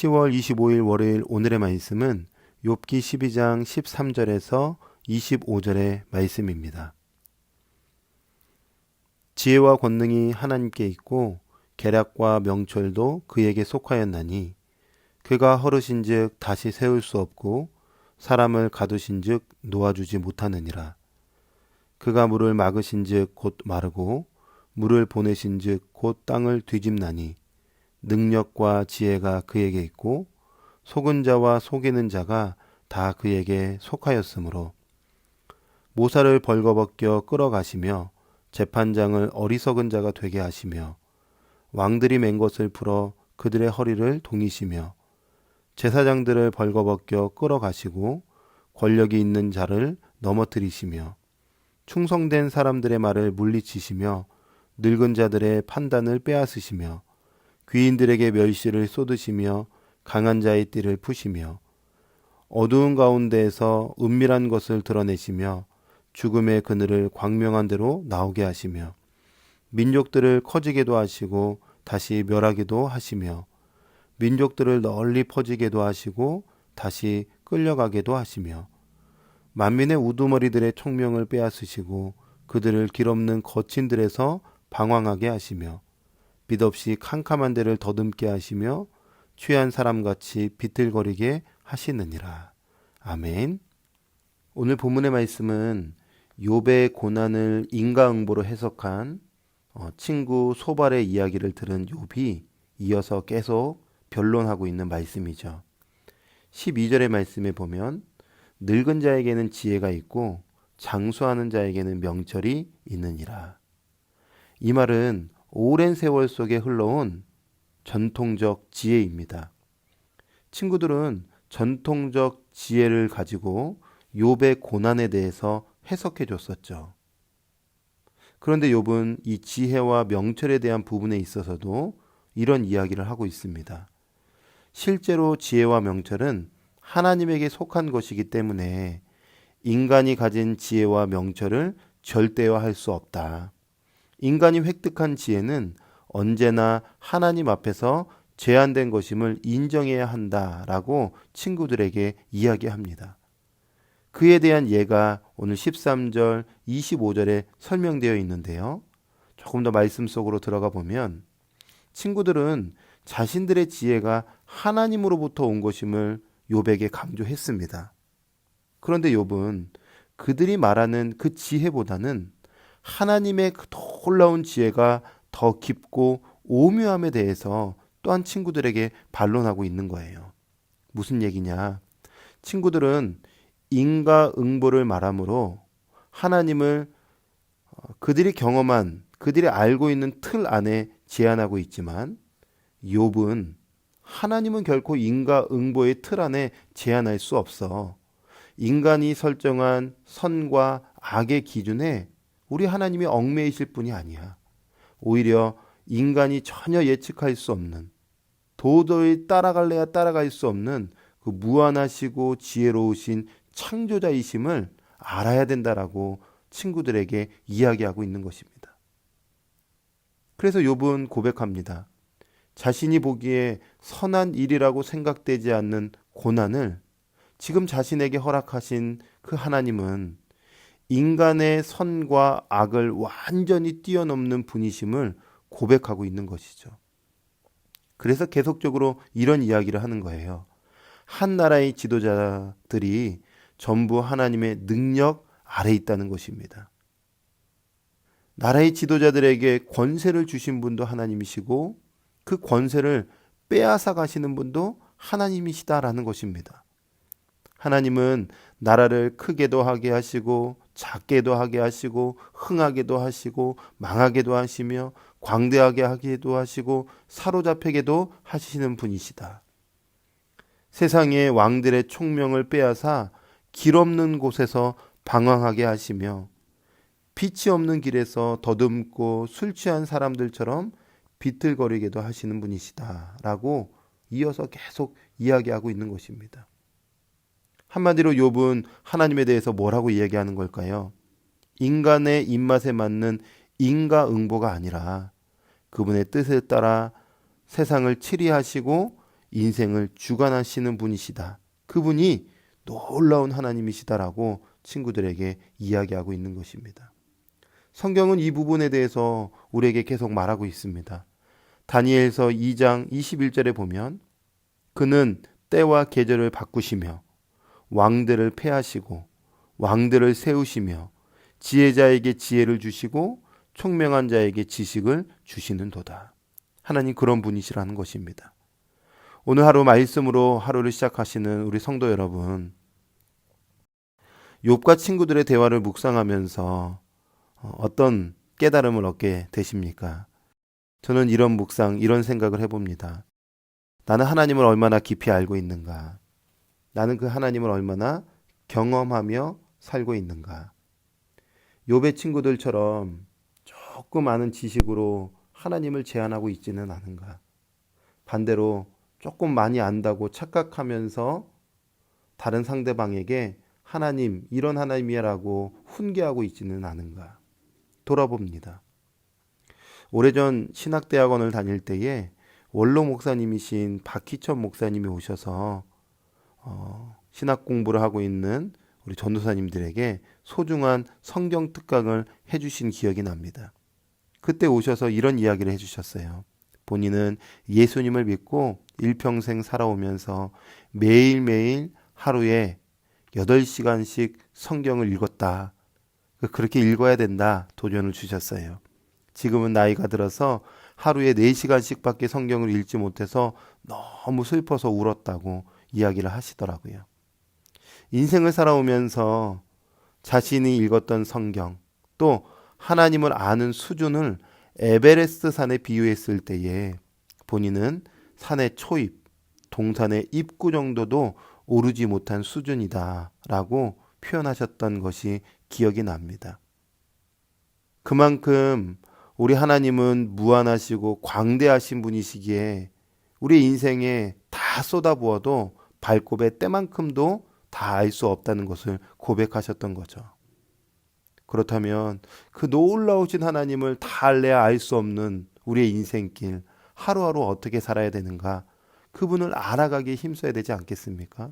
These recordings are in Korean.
10월 25일 월요일 오늘의 말씀은 욥기 12장 13절에서 25절의 말씀입니다. 지혜와 권능이 하나님께 있고 계략과 명철도 그에게 속하였나니 그가 허르신즉 다시 세울 수 없고 사람을 가두신즉 놓아주지 못하느니라. 그가 물을 막으신즉 곧 마르고 물을 보내신즉 곧 땅을 뒤집나니 능력과 지혜가 그에게 있고 속은 자와 속이는 자가 다 그에게 속하였으므로 모사를 벌거벗겨 끌어가시며 재판장을 어리석은 자가 되게 하시며 왕들이 맨 것을 풀어 그들의 허리를 동이시며 제사장들을 벌거벗겨 끌어가시고 권력이 있는 자를 넘어뜨리시며 충성된 사람들의 말을 물리치시며 늙은 자들의 판단을 빼앗으시며 귀인들에게 멸시를 쏟으시며 강한 자의 띠를 푸시며 어두운 가운데에서 은밀한 것을 드러내시며 죽음의 그늘을 광명한 대로 나오게 하시며 민족들을 커지게도 하시고 다시 멸하기도 하시며 민족들을 널리 퍼지게도 하시고 다시 끌려가게도 하시며 만민의 우두머리들의 총명을 빼앗으시고 그들을 길없는 거친들에서 방황하게 하시며 빛없이 캄캄한 데를 더듬게 하시며 취한 사람같이 비틀거리게 하시느니라. 아멘. 오늘 본문의 말씀은 욥의 고난을 인과응보로 해석한 친구 소발의 이야기를 들은 욥이 이어서 계속 변론하고 있는 말씀이죠. 12절의 말씀에 보면 늙은 자에게는 지혜가 있고 장수하는 자에게는 명철이 있느니라. 이 말은 오랜 세월 속에 흘러온 전통적 지혜입니다. 친구들은 전통적 지혜를 가지고 욥의 고난에 대해서 해석해 줬었죠. 그런데 욥은 이 지혜와 명철에 대한 부분에 있어서도 이런 이야기를 하고 있습니다. 실제로 지혜와 명철은 하나님에게 속한 것이기 때문에 인간이 가진 지혜와 명철을 절대화할 수 없다. 인간이 획득한 지혜는 언제나 하나님 앞에서 제한된 것임을 인정해야 한다라고 친구들에게 이야기합니다. 그에 대한 예가 오늘 13절, 25절에 설명되어 있는데요. 조금 더 말씀 속으로 들어가 보면 친구들은 자신들의 지혜가 하나님으로부터 온 것임을 욥에게 강조했습니다. 그런데 욥은 그들이 말하는 그 지혜보다는 하나님의 그 놀라운 지혜가 더 깊고 오묘함에 대해서 또한 친구들에게 반론하고 있는 거예요. 무슨 얘기냐? 친구들은 인과응보를 말함으로 하나님을 그들이 경험한, 그들이 알고 있는 틀 안에 제한하고 있지만 욥은 하나님은 결코 인과응보의 틀 안에 제한할 수 없어. 인간이 설정한 선과 악의 기준에 우리 하나님이 얽매이실 분이 아니야. 오히려 인간이 전혀 예측할 수 없는, 도저히 따라갈래야 따라갈 수 없는 그 무한하시고 지혜로우신 창조자이심을 알아야 된다라고 친구들에게 이야기하고 있는 것입니다. 그래서 욥은 고백합니다. 자신이 보기에 선한 일이라고 생각되지 않는 고난을 지금 자신에게 허락하신 그 하나님은 인간의 선과 악을 완전히 뛰어넘는 분이심을 고백하고 있는 것이죠. 그래서 계속적으로 이런 이야기를 하는 거예요. 한 나라의 지도자들이 전부 하나님의 능력 아래 있다는 것입니다. 나라의 지도자들에게 권세를 주신 분도 하나님이시고 그 권세를 빼앗아 가시는 분도 하나님이시다라는 것입니다. 하나님은 나라를 크게도 하게 하시고 작게도 하게 하시고 흥하게도 하시고 망하게도 하시며 광대하게 하기도 하시고 사로잡히게도 하시는 분이시다. 세상의 왕들의 총명을 빼앗아 길 없는 곳에서 방황하게 하시며 빛이 없는 길에서 더듬고 술 취한 사람들처럼 비틀거리게도 하시는 분이시다 라고 이어서 계속 이야기하고 있는 것입니다. 한마디로 욥은 하나님에 대해서 뭐라고 이야기하는 걸까요? 인간의 입맛에 맞는 인과응보가 아니라 그분의 뜻에 따라 세상을 치리하시고 인생을 주관하시는 분이시다. 그분이 놀라운 하나님이시다라고 친구들에게 이야기하고 있는 것입니다. 성경은 이 부분에 대해서 우리에게 계속 말하고 있습니다. 다니엘서 2장 21절에 보면 그는 때와 계절을 바꾸시며 왕들을 패하시고 왕들을 세우시며 지혜자에게 지혜를 주시고 총명한 자에게 지식을 주시는도다. 하나님 그런 분이시라는 것입니다. 오늘 하루 말씀으로 하루를 시작하시는 우리 성도 여러분, 욥과 친구들의 대화를 묵상하면서 어떤 깨달음을 얻게 되십니까? 저는 이런 묵상, 이런 생각을 해봅니다. 나는 하나님을 얼마나 깊이 알고 있는가? 나는 그 하나님을 얼마나 경험하며 살고 있는가? 욥의 친구들처럼 조금 아는 지식으로 하나님을 제한하고 있지는 않은가? 반대로 조금 많이 안다고 착각하면서 다른 상대방에게 하나님, 이런 하나님이라고 훈계하고 있지는 않은가? 돌아봅니다. 오래전 신학대학원을 다닐 때에 원로 목사님이신 박희천 목사님이 오셔서 신학 공부를 하고 있는 우리 전도사님들에게 소중한 성경 특강을 해주신 기억이 납니다. 그때 오셔서 이런 이야기를 해주셨어요. 본인은 예수님을 믿고 일평생 살아오면서 매일매일 하루에 8시간씩 성경을 읽었다. 그렇게 읽어야 된다. 도전을 주셨어요. 지금은 나이가 들어서 하루에 4시간씩밖에 성경을 읽지 못해서 너무 슬퍼서 울었다고 이야기를 하시더라고요. 인생을 살아오면서 자신이 읽었던 성경, 또 하나님을 아는 수준을 에베레스트 산에 비유했을 때에 본인은 산의 초입, 동산의 입구 정도도 오르지 못한 수준이다 라고 표현하셨던 것이 기억이 납니다. 그만큼 우리 하나님은 무한하시고 광대하신 분이시기에 우리 인생에 다 쏟아부어도 발톱의 때만큼도 다 알 수 없다는 것을 고백하셨던 거죠. 그렇다면 그 놀라우신 하나님을 다 알래야 알 수 없는 우리의 인생길 하루하루 어떻게 살아야 되는가? 그분을 알아가기에 힘써야 되지 않겠습니까?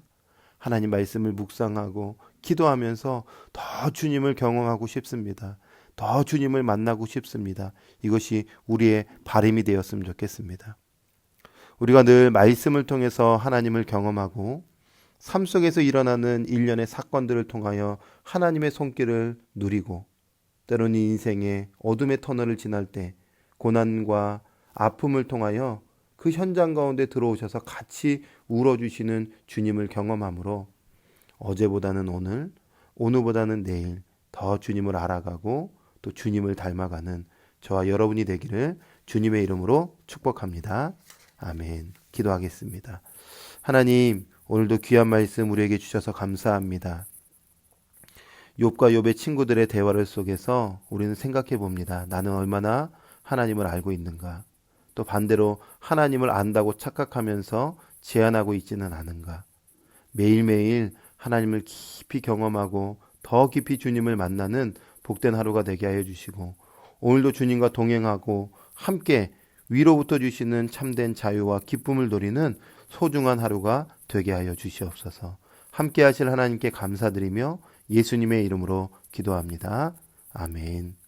하나님 말씀을 묵상하고 기도하면서 더 주님을 경험하고 싶습니다. 더 주님을 만나고 싶습니다. 이것이 우리의 바람이 되었으면 좋겠습니다. 우리가 늘 말씀을 통해서 하나님을 경험하고 삶 속에서 일어나는 일련의 사건들을 통하여 하나님의 손길을 누리고 때로는 인생의 어둠의 터널을 지날 때 고난과 아픔을 통하여 그 현장 가운데 들어오셔서 같이 울어주시는 주님을 경험함으로 어제보다는 오늘, 오늘보다는 내일 더 주님을 알아가고 또 주님을 닮아가는 저와 여러분이 되기를 주님의 이름으로 축복합니다. 아멘. 기도하겠습니다. 하나님, 오늘도 귀한 말씀 우리에게 주셔서 감사합니다. 욥과 욥의 친구들의 대화를 속에서 우리는 생각해 봅니다. 나는 얼마나 하나님을 알고 있는가? 또 반대로 하나님을 안다고 착각하면서 제한하고 있지는 않은가? 매일매일 하나님을 깊이 경험하고 더 깊이 주님을 만나는 복된 하루가 되게 하여 주시고 오늘도 주님과 동행하고 함께 위로부터 주시는 참된 자유와 기쁨을 누리는 소중한 하루가 되게 하여 주시옵소서. 함께 하실 하나님께 감사드리며 예수님의 이름으로 기도합니다. 아멘.